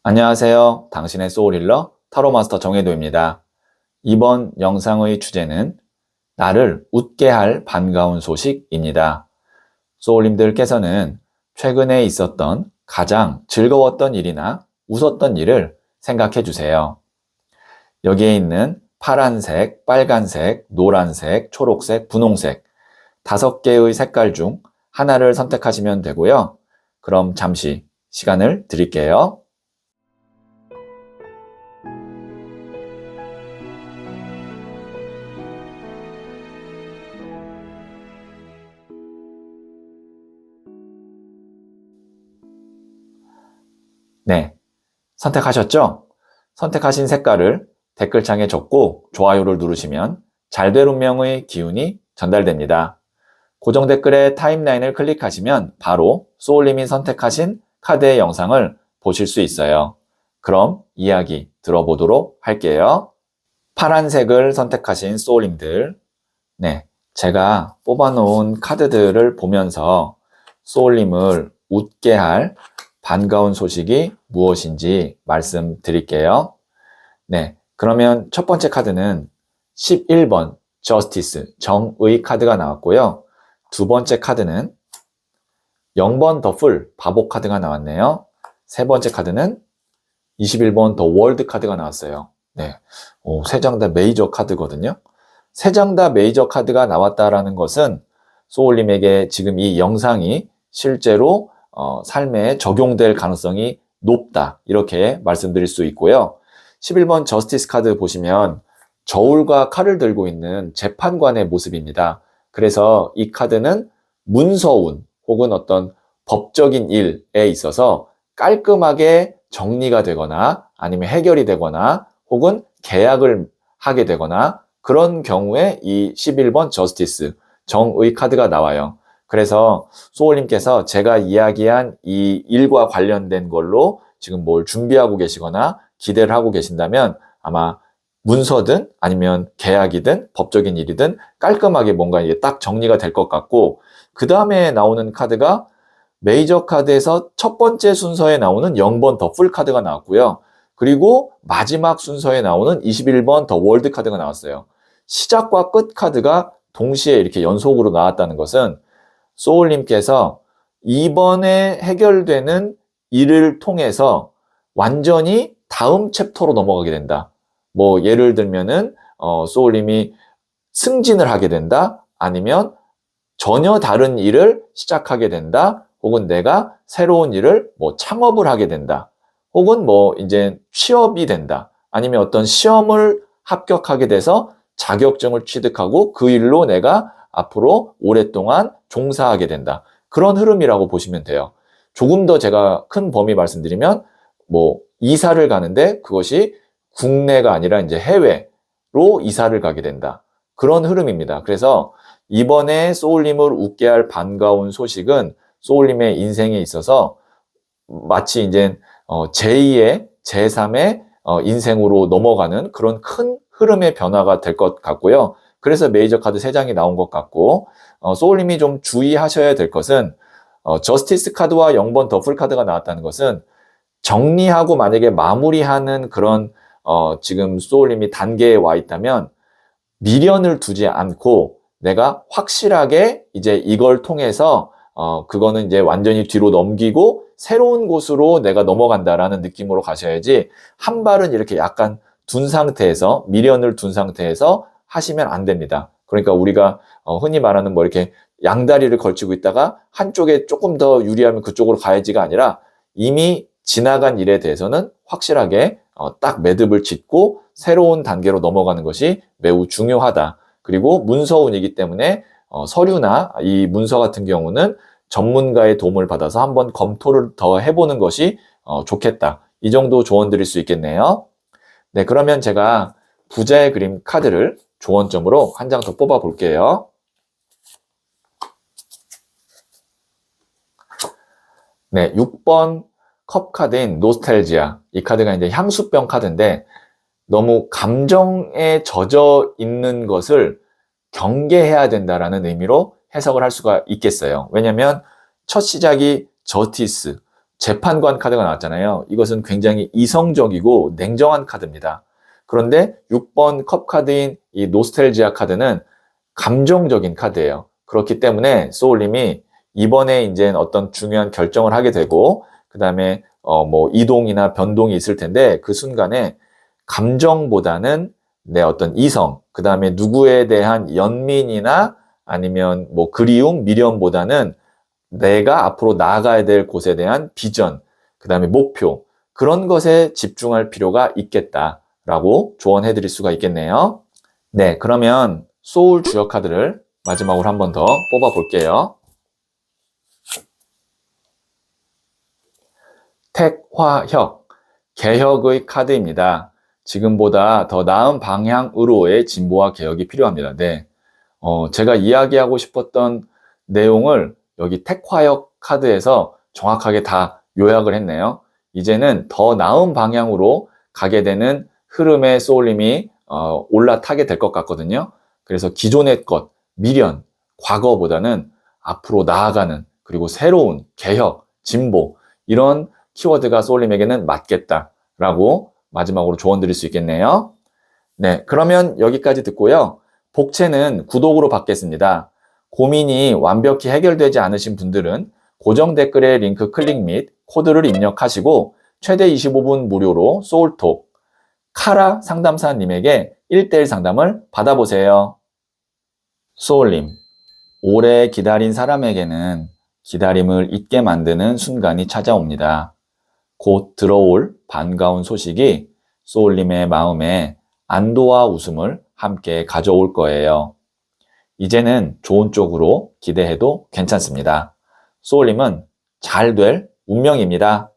안녕하세요. 당신의 소울힐러 타로마스터 정혜도입니다. 이번 영상의 주제는 나를 웃게 할 반가운 소식입니다. 소울님들께서는 최근에 있었던 가장 즐거웠던 일이나 웃었던 일을 생각해 주세요. 여기에 있는 파란색, 빨간색, 노란색, 초록색, 분홍색 5개의 색깔 중 하나를 선택하시면 되고요. 그럼 잠시 시간을 드릴게요. 네, 선택하셨죠? 선택하신 색깔을 댓글창에 적고 좋아요를 누르시면 잘 될 운명의 기운이 전달됩니다. 고정 댓글의 타임라인을 클릭하시면 바로 소울님이 선택하신 카드의 영상을 보실 수 있어요. 그럼 이야기 들어보도록 할게요. 파란색을 선택하신 소울님들, 네, 제가 뽑아놓은 카드들을 보면서 소울님을 웃게 할 반가운 소식이 무엇인지 말씀드릴게요. 네, 그러면 첫 번째 카드는 11번 저스티스, 정의 카드가 나왔고요. 두 번째 카드는 0번 더 풀, 바보 카드가 나왔네요. 세 번째 카드는 21번 더 월드 카드가 나왔어요. 네, 세 장 다 메이저 카드거든요. 세 장 다 메이저 카드가 나왔다라는 것은 소울님에게 지금 이 영상이 실제로 삶에 적용될 가능성이 높다, 이렇게 말씀드릴 수 있고요. 11번 저스티스 카드 보시면 저울과 칼을 들고 있는 재판관의 모습입니다. 그래서 이 카드는 문서운 혹은 어떤 법적인 일에 있어서 깔끔하게 정리가 되거나 아니면 해결이 되거나 혹은 계약을 하게 되거나 그런 경우에 이 11번 저스티스, 정의 카드가 나와요. 그래서 소울님께서 제가 이야기한 이 일과 관련된 걸로 지금 뭘 준비하고 계시거나 기대를 하고 계신다면 아마 문서든 아니면 계약이든 법적인 일이든 깔끔하게 뭔가 이게 딱 정리가 될 것 같고, 그 다음에 나오는 카드가 메이저 카드에서 첫 번째 순서에 나오는 0번 더 풀 카드가 나왔고요. 그리고 마지막 순서에 나오는 21번 더 월드 카드가 나왔어요. 시작과 끝 카드가 동시에 이렇게 연속으로 나왔다는 것은 소울님께서 이번에 해결되는 일을 통해서 완전히 다음 챕터로 넘어가게 된다. 뭐 예를 들면은 소울님이 승진을 하게 된다, 아니면 전혀 다른 일을 시작하게 된다, 혹은 내가 새로운 일을 뭐 창업을 하게 된다, 혹은 뭐 이제 취업이 된다, 아니면 어떤 시험을 합격하게 돼서 자격증을 취득하고 그 일로 내가 앞으로 오랫동안 종사하게 된다. 그런 흐름이라고 보시면 돼요. 조금 더 제가 큰 범위 말씀드리면 뭐 이사를 가는데 그것이 국내가 아니라 이제 해외로 이사를 가게 된다. 그런 흐름입니다. 그래서 이번에 소울님을 웃게 할 반가운 소식은 소울님의 인생에 있어서 마치 이제 제2의 제3의 인생으로 넘어가는 그런 큰 흐름의 변화가 될 것 같고요. 그래서 메이저 카드 3장이 나온 것 같고, 소울님이 좀 주의하셔야 될 것은 저스티스 카드와 0번 더 풀 카드가 나왔다는 것은 정리하고 만약에 마무리하는 그런 지금 소울님이 단계에 와 있다면 미련을 두지 않고 내가 확실하게 이제 이걸 통해서 그거는 이제 완전히 뒤로 넘기고 새로운 곳으로 내가 넘어간다라는 느낌으로 가셔야지, 한 발은 이렇게 약간 둔 상태에서, 미련을 둔 상태에서 하시면 안 됩니다. 그러니까 우리가 흔히 말하는 뭐 이렇게 양다리를 걸치고 있다가 한쪽에 조금 더 유리하면 그쪽으로 가야지가 아니라 이미 지나간 일에 대해서는 확실하게 딱 매듭을 짓고 새로운 단계로 넘어가는 것이 매우 중요하다. 그리고 문서운이기 때문에 서류나 이 문서 같은 경우는 전문가의 도움을 받아서 한번 검토를 더 해보는 것이 좋겠다. 이 정도 조언 드릴 수 있겠네요. 네, 그러면 제가 부자의 그림 카드를 조언점으로 한 장 더 뽑아 볼게요. 네, 6번 컵 카드인 노스텔지아. 이 카드가 이제 향수병 카드인데 너무 감정에 젖어 있는 것을 경계해야 된다라는 의미로 해석을 할 수가 있겠어요. 왜냐하면 첫 시작이 저스티스, 재판관 카드가 나왔잖아요. 이것은 굉장히 이성적이고 냉정한 카드입니다. 그런데 6번 컵 카드인 이 노스텔지아 카드는 감정적인 카드예요. 그렇기 때문에 소울님이 이번에 이제 어떤 중요한 결정을 하게 되고, 그 다음에 뭐 이동이나 변동이 있을 텐데, 그 순간에 감정보다는 내 어떤 이성, 그 다음에 누구에 대한 연민이나 아니면 뭐 그리움, 미련보다는 내가 앞으로 나아가야 될 곳에 대한 비전, 그 다음에 목표, 그런 것에 집중할 필요가 있겠다라고 조언해 드릴 수가 있겠네요. 네, 그러면 소울 주역 카드를 마지막으로 한 번 더 뽑아 볼게요. 택화혁, 개혁의 카드입니다. 지금보다 더 나은 방향으로의 진보와 개혁이 필요합니다. 네, 제가 이야기하고 싶었던 내용을 여기 택화혁 카드에서 정확하게 다 요약을 했네요. 이제는 더 나은 방향으로 가게 되는 흐름의 소울님이 올라타게 될 것 같거든요. 그래서 기존의 것, 미련, 과거보다는 앞으로 나아가는, 그리고 새로운 개혁, 진보, 이런 키워드가 소울님에게는 맞겠다라고 마지막으로 조언 드릴 수 있겠네요. 네, 그러면 여기까지 듣고요. 복채는 구독으로 받겠습니다. 고민이 완벽히 해결되지 않으신 분들은 고정 댓글에 링크 클릭 및 코드를 입력하시고 최대 25분 무료로 소울톡, 카라 상담사님에게 1대1 상담을 받아보세요. 소울님, 오래 기다린 사람에게는 기다림을 잊게 만드는 순간이 찾아옵니다. 곧 들어올 반가운 소식이 소울님의 마음에 안도와 웃음을 함께 가져올 거예요. 이제는 좋은 쪽으로 기대해도 괜찮습니다. 소울님은 잘 될 운명입니다.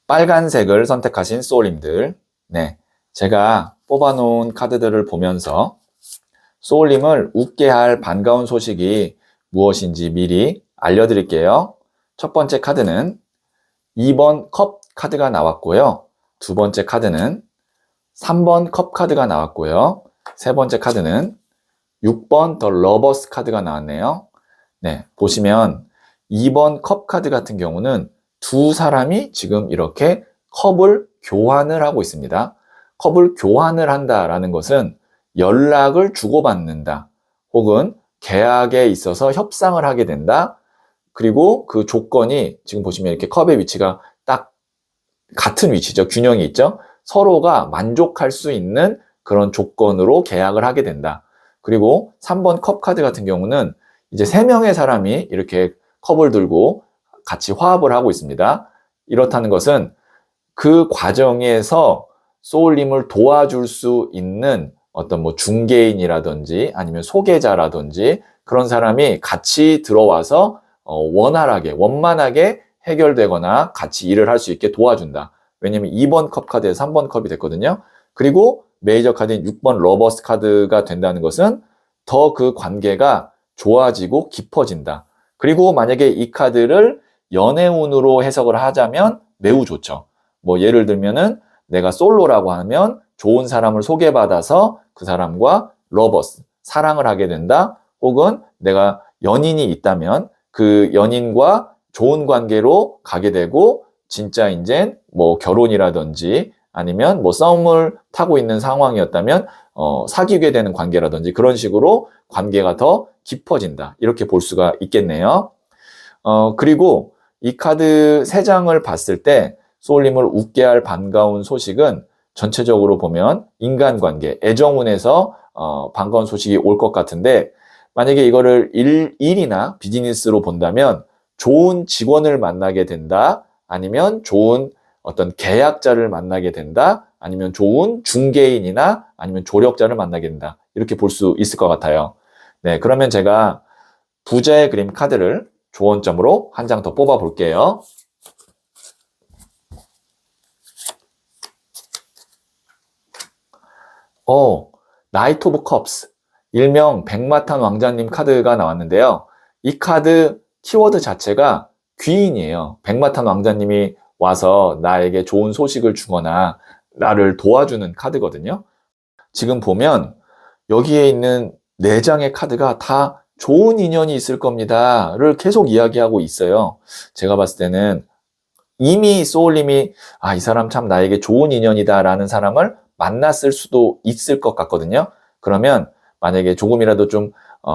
빨간색을 선택하신 소울님들, 네, 제가 뽑아놓은 카드들을 보면서 소울님을 웃게 할 반가운 소식이 무엇인지 미리 알려드릴게요. 첫 번째 카드는 2번 컵 카드가 나왔고요. 두 번째 카드는 3번 컵 카드가 나왔고요. 세 번째 카드는 6번 더 러버스 카드가 나왔네요. 네, 보시면 2번 컵 카드 같은 경우는 두 사람이 지금 이렇게 컵을 교환을 하고 있습니다. 컵을 교환을 한다라는 것은 연락을 주고받는다, 혹은 계약에 있어서 협상을 하게 된다. 그리고 그 조건이 지금 보시면 이렇게 컵의 위치가 딱 같은 위치죠. 균형이 있죠. 서로가 만족할 수 있는 그런 조건으로 계약을 하게 된다. 그리고 3번 컵 카드 같은 경우는 이제 3명의 사람이 이렇게 컵을 들고 같이 화합을 하고 있습니다. 이렇다는 것은 그 과정에서 소울님을 도와줄 수 있는 어떤 뭐 중개인이라든지 아니면 소개자라든지 그런 사람이 같이 들어와서 원활하게, 원만하게 해결되거나 같이 일을 할 수 있게 도와준다. 왜냐면 2번 컵 카드에서 3번 컵이 됐거든요. 그리고 메이저 카드인 6번 러버스 카드가 된다는 것은 더 그 관계가 좋아지고 깊어진다. 그리고 만약에 이 카드를 연애운으로 해석을 하자면 매우 좋죠. 뭐 예를 들면은 내가 솔로라고 하면 좋은 사람을 소개받아서 그 사람과 러버스, 사랑을 하게 된다. 혹은 내가 연인이 있다면 그 연인과 좋은 관계로 가게 되고 진짜 이제 뭐 결혼이라든지 아니면 뭐 썸을 타고 있는 상황이었다면 사귀게 되는 관계라든지 그런 식으로 관계가 더 깊어진다. 이렇게 볼 수가 있겠네요. 그리고 이 카드 3장을 봤을 때 소울님을 웃게 할 반가운 소식은 전체적으로 보면 인간관계, 애정운에서 반가운 소식이 올 것 같은데, 만약에 이거를 일이나 비즈니스로 본다면 좋은 직원을 만나게 된다, 아니면 좋은 어떤 계약자를 만나게 된다, 아니면 좋은 중개인이나 아니면 조력자를 만나게 된다. 이렇게 볼 수 있을 것 같아요. 네, 그러면 제가 부자의 그림 카드를 조언점으로 한 장 더 뽑아 볼게요. 나이트 오브 컵스, 일명 백마탄 왕자님 카드가 나왔는데요. 이 카드 키워드 자체가 귀인이에요. 백마탄 왕자님이 와서 나에게 좋은 소식을 주거나 나를 도와주는 카드거든요. 지금 보면 여기에 있는 4장의 카드가 다 좋은 인연이 있을 겁니다를 계속 이야기하고 있어요. 제가 봤을 때는 이미 소울님이 이 사람 참 나에게 좋은 인연이다라는 사람을 만났을 수도 있을 것 같거든요. 그러면 만약에 조금이라도 좀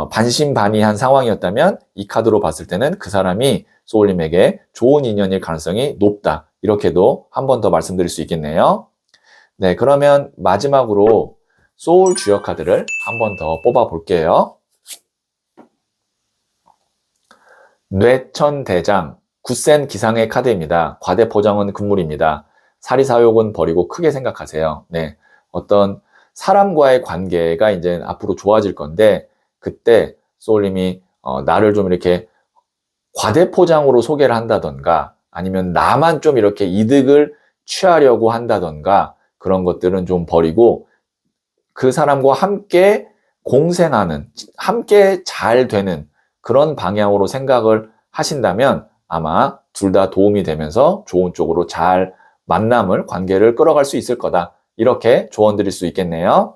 반신반의한 상황이었다면 이 카드로 봤을 때는 그 사람이 소울님에게 좋은 인연일 가능성이 높다. 이렇게도 한 번 더 말씀드릴 수 있겠네요. 네, 그러면 마지막으로 소울 주역 카드를 한 번 더 뽑아 볼게요. 뇌천대장, 굳센 기상의 카드입니다. 과대포장은 금물입니다. 사리사욕은 버리고 크게 생각하세요. 네, 어떤 사람과의 관계가 이제 앞으로 좋아질 건데 그때 소울님이 나를 좀 이렇게 과대포장으로 소개를 한다던가 아니면 나만 좀 이렇게 이득을 취하려고 한다던가 그런 것들은 좀 버리고 그 사람과 함께 공생하는, 함께 잘 되는 그런 방향으로 생각을 하신다면 아마 둘 다 도움이 되면서 좋은 쪽으로 잘 만남을, 관계를 끌어갈 수 있을 거다. 이렇게 조언 드릴 수 있겠네요.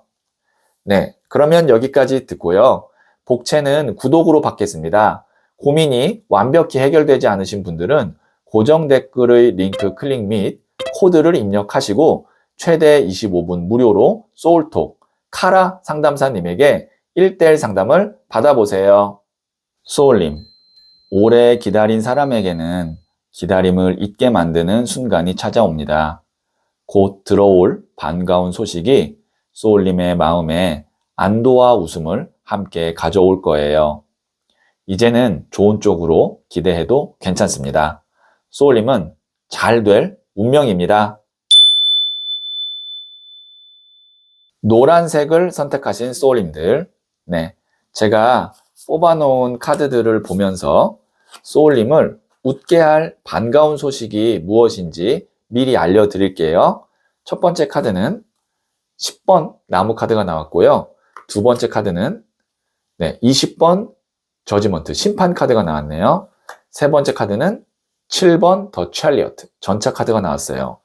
네, 그러면 여기까지 듣고요. 복채는 구독으로 받겠습니다. 고민이 완벽히 해결되지 않으신 분들은 고정 댓글의 링크 클릭 및 코드를 입력하시고 최대 25분 무료로 소울톡 카라 상담사님에게 1대1 상담을 받아보세요. 소울님, 오래 기다린 사람에게는 기다림을 잊게 만드는 순간이 찾아옵니다. 곧 들어올 반가운 소식이 소울님의 마음에 안도와 웃음을 함께 가져올 거예요. 이제는 좋은 쪽으로 기대해도 괜찮습니다. 소울님은 잘 될 운명입니다. 노란색을 선택하신 소울님들, 네, 제가 뽑아놓은 카드들을 보면서 소울님을 웃게 할 반가운 소식이 무엇인지 미리 알려드릴게요. 첫 번째 카드는 10번 나무 카드가 나왔고요. 두 번째 카드는 20번 저지먼트 심판 카드가 나왔네요. 세 번째 카드는 7번 더 찰리어트 전차 카드가 나왔어요.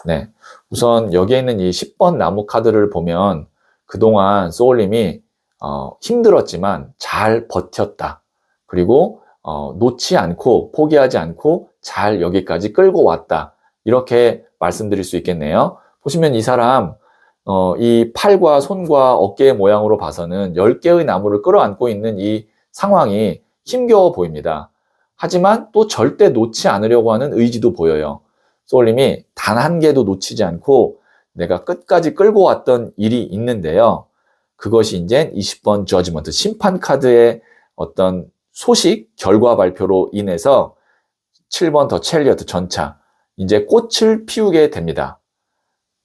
네, 우선 여기에 있는 이 10번 나무 카드를 보면 그동안 소울님이 힘들었지만 잘 버텼다. 그리고 놓지 않고 포기하지 않고 잘 여기까지 끌고 왔다. 이렇게 말씀드릴 수 있겠네요. 보시면 이 사람 이 팔과 손과 어깨의 모양으로 봐서는 10개의 나무를 끌어안고 있는 이 상황이 힘겨워 보입니다. 하지만 또 절대 놓지 않으려고 하는 의지도 보여요. 소울님이 단 한 개도 놓치지 않고 내가 끝까지 끌고 왔던 일이 있는데요. 그것이 이제 20번 저지먼트 심판 카드의 어떤 소식, 결과 발표로 인해서 7번 더 첼리어트 전차, 이제 꽃을 피우게 됩니다.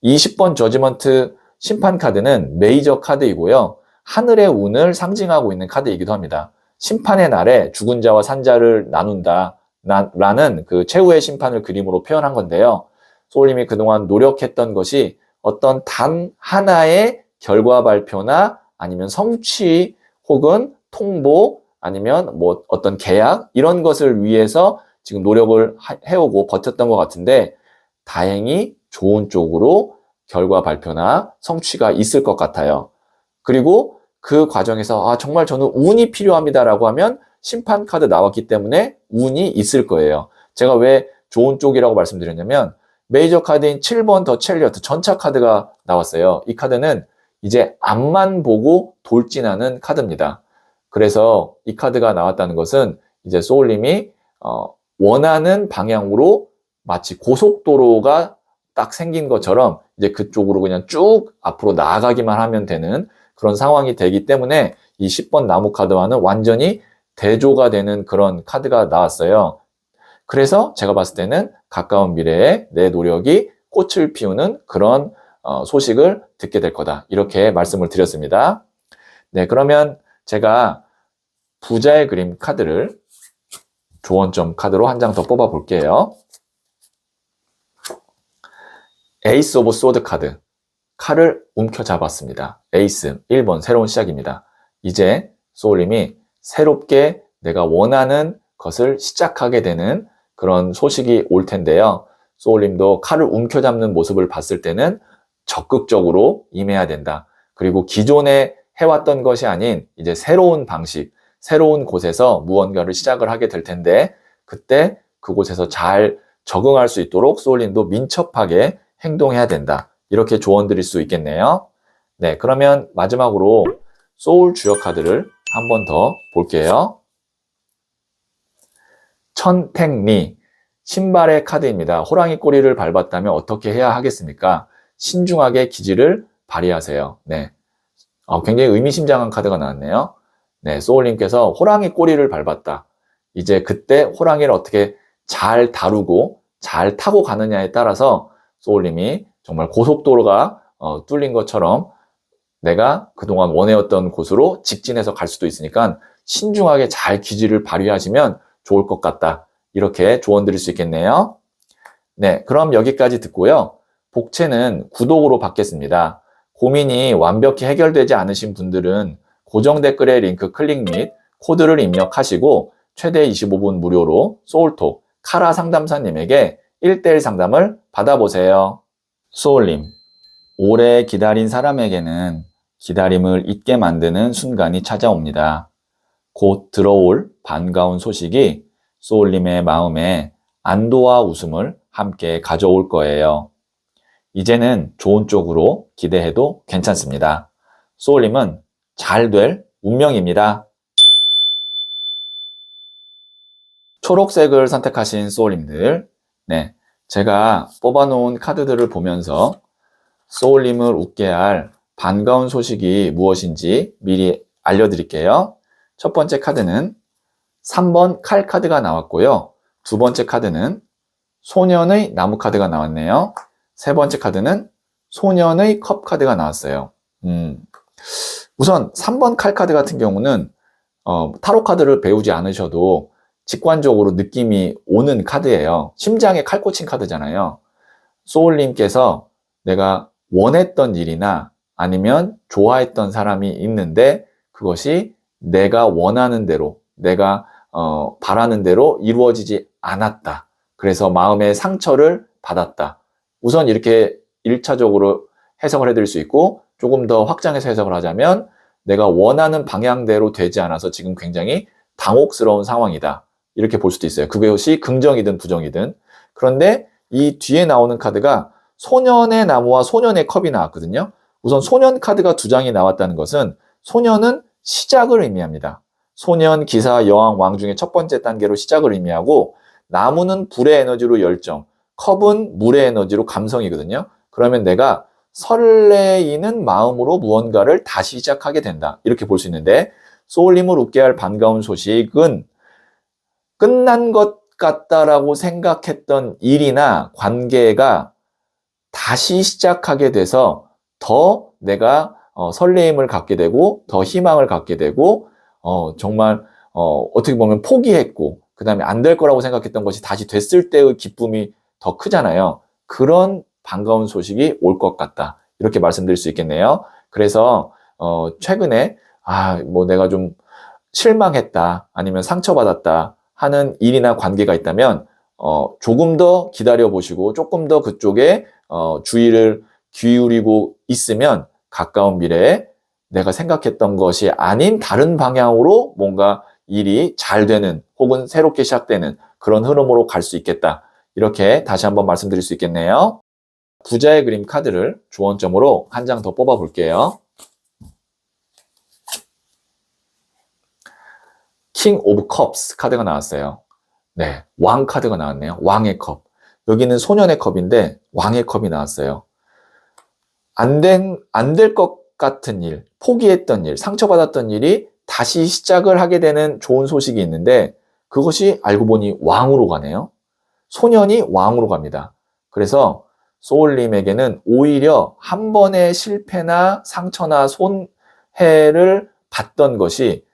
20번 저지먼트 심판 카드는 메이저 카드이고요. 하늘의 운을 상징하고 있는 카드이기도 합니다. 심판의 날에 죽은 자와 산 자를 나눈다 라는 그 최후의 심판을 그림으로 표현한 건데요. 소울님이 그동안 노력했던 것이 어떤 단 하나의 결과 발표나 아니면 성취 혹은 통보 아니면 뭐 어떤 계약 이런 것을 위해서 지금 노력을 해오고 버텼던 것 같은데 다행히 좋은 쪽으로 결과 발표나 성취가 있을 것 같아요. 그리고 그 과정에서 정말 저는 운이 필요합니다라고 하면 심판 카드 나왔기 때문에 운이 있을 거예요. 제가 왜 좋은 쪽이라고 말씀드렸냐면 메이저 카드인 7번 더 첼리어트 전차 카드가 나왔어요. 이 카드는 이제 앞만 보고 돌진하는 카드입니다. 그래서 이 카드가 나왔다는 것은 이제 소울님이 원하는 방향으로 마치 고속도로가 딱 생긴 것처럼 이제 그쪽으로 그냥 쭉 앞으로 나아가기만 하면 되는 그런 상황이 되기 때문에 이 10번 나무 카드와는 완전히 대조가 되는 그런 카드가 나왔어요. 그래서 제가 봤을 때는 가까운 미래에 내 노력이 꽃을 피우는 그런 소식을 듣게 될 거다. 이렇게 말씀을 드렸습니다. 네, 그러면 제가 부자의 그림 카드를 조언점 카드로 한 장 더 뽑아 볼게요. 에이스 오브 소드 카드. 칼을 움켜잡았습니다. 에이스 1번 새로운 시작입니다. 이제 소울님이 새롭게 내가 원하는 것을 시작하게 되는 그런 소식이 올 텐데요. 소울님도 칼을 움켜잡는 모습을 봤을 때는 적극적으로 임해야 된다. 그리고 기존에 해왔던 것이 아닌 이제 새로운 방식, 새로운 곳에서 무언가를 시작을 하게 될 텐데 그때 그곳에서 잘 적응할 수 있도록 소울님도 민첩하게 행동해야 된다. 이렇게 조언 드릴 수 있겠네요. 네, 그러면 마지막으로 소울 주역 카드를 한 번 더 볼게요. 천택리, 신발의 카드입니다. 호랑이 꼬리를 밟았다면 어떻게 해야 하겠습니까? 신중하게 기지를 발휘하세요. 네, 굉장히 의미심장한 카드가 나왔네요. 네, 소울님께서 호랑이 꼬리를 밟았다. 이제 그때 호랑이를 어떻게 잘 다루고 잘 타고 가느냐에 따라서 소울님이 정말 고속도로가 뚫린 것처럼 내가 그동안 원해왔던 곳으로 직진해서 갈 수도 있으니까 신중하게 잘 기지를 발휘하시면 좋을 것 같다. 이렇게 조언 드릴 수 있겠네요. 네, 그럼 여기까지 듣고요. 복채는 구독으로 받겠습니다. 고민이 완벽히 해결되지 않으신 분들은 고정 댓글의 링크 클릭 및 코드를 입력하시고 최대 25분 무료로 소울톡 카라 상담사님에게 1대1 상담을 받아보세요. 소울님, 오래 기다린 사람에게는 기다림을 잊게 만드는 순간이 찾아옵니다. 곧 들어올 반가운 소식이 소울님의 마음에 안도와 웃음을 함께 가져올 거예요. 이제는 좋은 쪽으로 기대해도 괜찮습니다. 소울님은 잘 될 운명입니다. 초록색을 선택하신 소울님들, 네, 제가 뽑아놓은 카드들을 보면서 소울님을 웃게 할 반가운 소식이 무엇인지 미리 알려드릴게요. 첫 번째 카드는 3번 칼 카드가 나왔고요. 두 번째 카드는 소년의 나무 카드가 나왔네요. 세 번째 카드는 소년의 컵 카드가 나왔어요. 우선 3번 칼 카드 같은 경우는 타로 카드를 배우지 않으셔도 직관적으로 느낌이 오는 카드예요. 심장에 칼 꽂힌 카드잖아요. 소울님께서 내가 원했던 일이나 아니면 좋아했던 사람이 있는데 그것이 내가 원하는 대로, 내가 바라는 대로 이루어지지 않았다. 그래서 마음의 상처를 받았다. 우선 이렇게 1차적으로 해석을 해드릴 수 있고 조금 더 확장해서 해석을 하자면 내가 원하는 방향대로 되지 않아서 지금 굉장히 당혹스러운 상황이다. 이렇게 볼 수도 있어요. 그것이 긍정이든 부정이든. 그런데 이 뒤에 나오는 카드가 소년의 나무와 소년의 컵이 나왔거든요. 우선 소년 카드가 두 장이 나왔다는 것은 소년은 시작을 의미합니다. 소년, 기사, 여왕, 왕 중에 첫 번째 단계로 시작을 의미하고 나무는 불의 에너지로 열정, 컵은 물의 에너지로 감성이거든요. 그러면 내가 설레이는 마음으로 무언가를 다시 시작하게 된다. 이렇게 볼 수 있는데 소울님을 웃게 할 반가운 소식은 끝난 것 같다라고 생각했던 일이나 관계가 다시 시작하게 돼서 더 내가 설레임을 갖게 되고 더 희망을 갖게 되고 정말 어떻게 보면 포기했고 그 다음에 안 될 거라고 생각했던 것이 다시 됐을 때의 기쁨이 더 크잖아요. 그런 반가운 소식이 올 것 같다. 이렇게 말씀드릴 수 있겠네요. 그래서 최근에 뭐 내가 좀 실망했다 아니면 상처받았다 하는 일이나 관계가 있다면 조금 더 기다려 보시고 조금 더 그쪽에 주의를 기울이고 있으면 가까운 미래에 내가 생각했던 것이 아닌 다른 방향으로 뭔가 일이 잘 되는 혹은 새롭게 시작되는 그런 흐름으로 갈 수 있겠다. 이렇게 다시 한번 말씀드릴 수 있겠네요. 부자의 그림 카드를 조언점으로 한 장 더 뽑아 볼게요. 킹 오브 컵스 카드가 나왔어요. 네, 왕 카드가 나왔네요. 왕의 컵. 여기는 소년의 컵인데 왕의 컵이 나왔어요. 안 될 것 같은 일, 포기했던 일, 상처받았던 일이 다시 시작을 하게 되는 좋은 소식이 있는데 그것이 알고 보니 왕으로 가네요. 소년이 왕으로 갑니다. 그래서 소울님에게는 오히려 한 번의 실패나 상처나 손해를 봤던 것이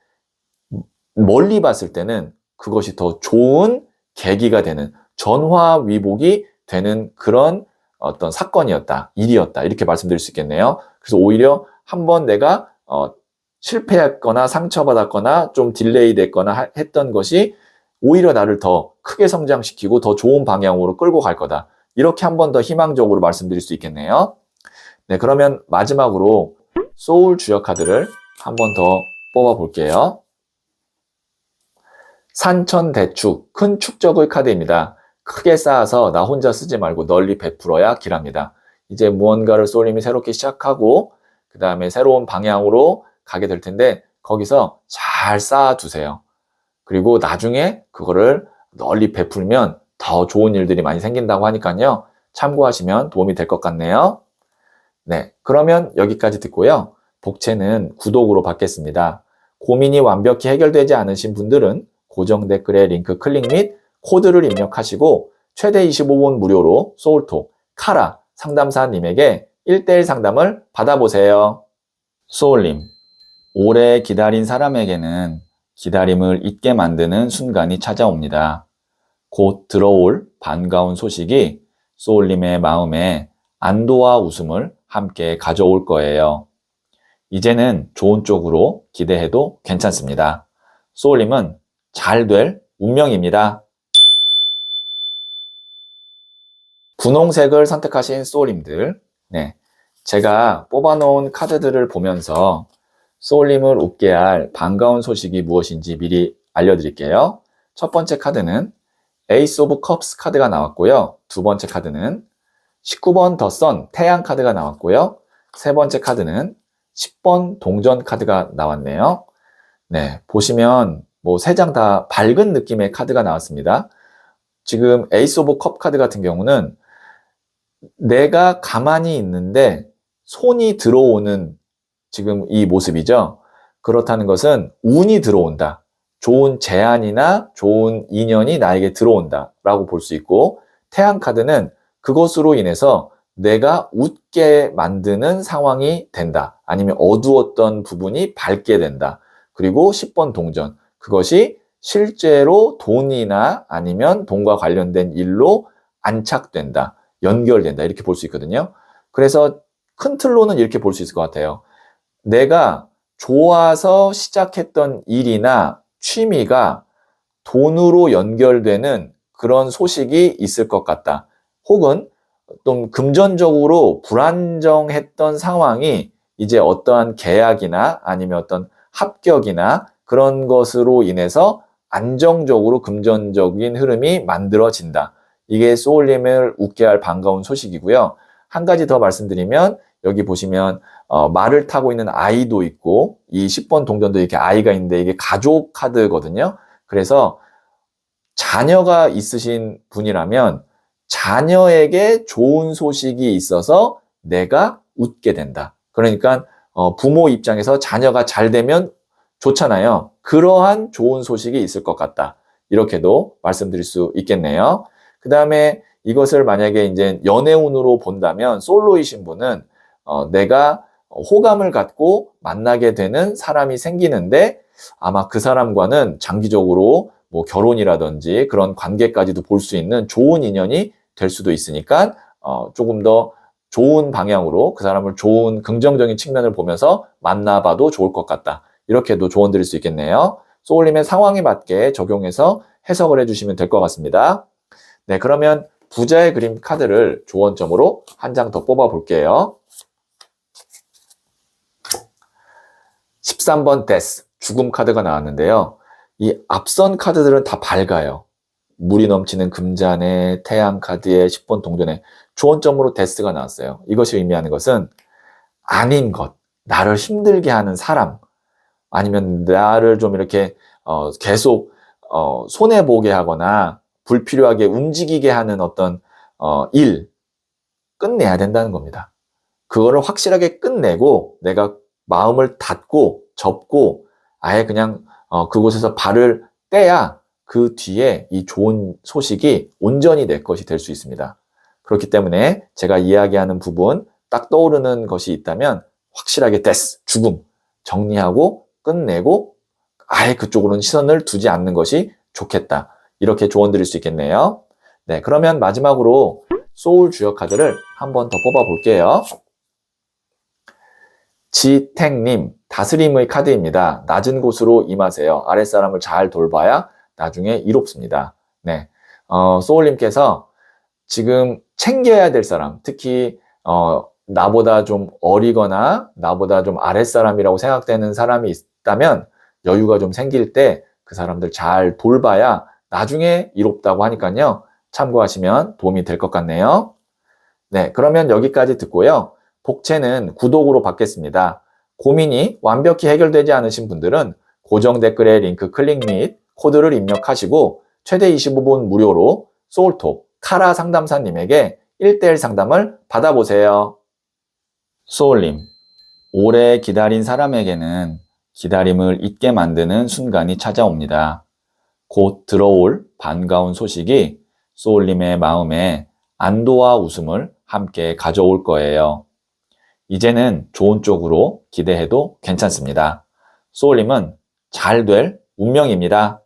멀리 봤을 때는 그것이 더 좋은 계기가 되는 전화위복이 되는 그런 어떤 사건이었다, 일이었다 이렇게 말씀드릴 수 있겠네요. 그래서 오히려 한번 내가 실패했거나 상처받았거나 좀 딜레이 됐거나 했던 것이 오히려 나를 더 크게 성장시키고 더 좋은 방향으로 끌고 갈 거다. 이렇게 한 번 더 희망적으로 말씀드릴 수 있겠네요. 네, 그러면 마지막으로 소울 주역 카드를 한 번 더 뽑아 볼게요. 산천대축, 큰 축적의 카드입니다. 크게 쌓아서 나 혼자 쓰지 말고 널리 베풀어야 길합니다. 이제 무언가를 소울님이 새롭게 시작하고 그 다음에 새로운 방향으로 가게 될 텐데 거기서 잘 쌓아두세요. 그리고 나중에 그거를 널리 베풀면 더 좋은 일들이 많이 생긴다고 하니까요. 참고하시면 도움이 될 것 같네요. 네, 그러면 여기까지 듣고요. 복채는 구독으로 받겠습니다. 고민이 완벽히 해결되지 않으신 분들은 고정 댓글에 링크 클릭 및 코드를 입력하시고 최대 25분 무료로 소울톡, 카라 상담사님에게 1대1 상담을 받아보세요. 소울님, 오래 기다린 사람에게는 기다림을 잊게 만드는 순간이 찾아옵니다. 곧 들어올 반가운 소식이 소울님의 마음에 안도와 웃음을 함께 가져올 거예요. 이제는 좋은 쪽으로 기대해도 괜찮습니다. 소울님은 잘 될 운명입니다. 분홍색을 선택하신 소울님들, 네, 제가 뽑아놓은 카드들을 보면서 소울님을 웃게 할 반가운 소식이 무엇인지 미리 알려드릴게요. 첫 번째 카드는 에이스 오브 컵스 카드가 나왔고요. 두 번째 카드는 19번 더 선 태양 카드가 나왔고요. 세 번째 카드는 10번 동전 카드가 나왔네요. 네, 보시면 뭐 세 장 다 밝은 느낌의 카드가 나왔습니다. 지금 에이스 오브 컵 카드 같은 경우는 내가 가만히 있는데 손이 들어오는 지금 이 모습이죠. 그렇다는 것은 운이 들어온다. 좋은 제안이나 좋은 인연이 나에게 들어온다 라고 볼 수 있고, 태양 카드는 그것으로 인해서 내가 웃게 만드는 상황이 된다. 아니면 어두웠던 부분이 밝게 된다. 그리고 10번 동전. 그것이 실제로 돈이나 아니면 돈과 관련된 일로 안착된다. 연결된다. 이렇게 볼 수 있거든요. 그래서 큰 틀로는 이렇게 볼 수 있을 것 같아요. 내가 좋아서 시작했던 일이나 취미가 돈으로 연결되는 그런 소식이 있을 것 같다. 혹은 좀 금전적으로 불안정했던 상황이 이제 어떠한 계약이나 아니면 어떤 합격이나 그런 것으로 인해서 안정적으로 금전적인 흐름이 만들어진다. 이게 소울님을 웃게 할 반가운 소식이고요. 한 가지 더 말씀드리면 여기 보시면 말을 타고 있는 아이도 있고 이 10번 동전도 이렇게 아이가 있는데 이게 가족 카드거든요. 그래서 자녀가 있으신 분이라면 자녀에게 좋은 소식이 있어서 내가 웃게 된다. 그러니까 부모 입장에서 자녀가 잘 되면 좋잖아요. 그러한 좋은 소식이 있을 것 같다. 이렇게도 말씀드릴 수 있겠네요. 그 다음에 이것을 만약에 이제 연애운으로 본다면 솔로이신 분은 내가 호감을 갖고 만나게 되는 사람이 생기는데 아마 그 사람과는 장기적으로 뭐 결혼이라든지 그런 관계까지도 볼 수 있는 좋은 인연이 될 수도 있으니까 조금 더 좋은 방향으로 그 사람을 좋은 긍정적인 측면을 보면서 만나봐도 좋을 것 같다. 이렇게도 조언 드릴 수 있겠네요. 소울님의 상황에 맞게 적용해서 해석을 해주시면 될 것 같습니다. 네, 그러면 부자의 그림 카드를 조언점으로 한 장 더 뽑아 볼게요. 13번 데스, 죽음 카드가 나왔는데요. 이 앞선 카드들은 다 밝아요. 물이 넘치는 금잔에 태양 카드에 10번 동전에 조언점으로 데스가 나왔어요. 이것이 의미하는 것은 아닌 것, 나를 힘들게 하는 사람, 아니면 나를 좀 이렇게 계속 손해보게 하거나 불필요하게 움직이게 하는 어떤 일, 끝내야 된다는 겁니다. 그거를 확실하게 끝내고 내가 마음을 닫고 접고 아예 그냥 그곳에서 발을 떼야 그 뒤에 이 좋은 소식이 온전히 내 것이 될 수 있습니다. 그렇기 때문에 제가 이야기하는 부분 딱 떠오르는 것이 있다면 확실하게 데스, 죽음, 정리하고 끝내고 아예 그쪽으로는 시선을 두지 않는 것이 좋겠다. 이렇게 조언 드릴 수 있겠네요. 네, 그러면 마지막으로 소울 주역 카드를 한 번 더 뽑아 볼게요. 지택님, 다스림의 카드입니다. 낮은 곳으로 임하세요. 아랫사람을 잘 돌봐야 나중에 이롭습니다. 네, 소울님께서 지금 챙겨야 될 사람, 특히 나보다 좀 어리거나 나보다 좀 아랫사람이라고 생각되는 사람이 있다면 여유가 좀 생길 때 그 사람들 잘 돌봐야 나중에 이롭다고 하니까요. 참고하시면 도움이 될 것 같네요. 네, 그러면 여기까지 듣고요. 복채는 구독으로 받겠습니다. 고민이 완벽히 해결되지 않으신 분들은 고정 댓글에 링크 클릭 및 코드를 입력하시고 최대 25분 무료로 소울톡 카라 상담사님에게 1대1 상담을 받아보세요. 소울님, 오래 기다린 사람에게는 기다림을 잊게 만드는 순간이 찾아옵니다. 곧 들어올 반가운 소식이 소울님의 마음에 안도와 웃음을 함께 가져올 거예요. 이제는 좋은 쪽으로 기대해도 괜찮습니다. 소울님은 잘 될 운명입니다.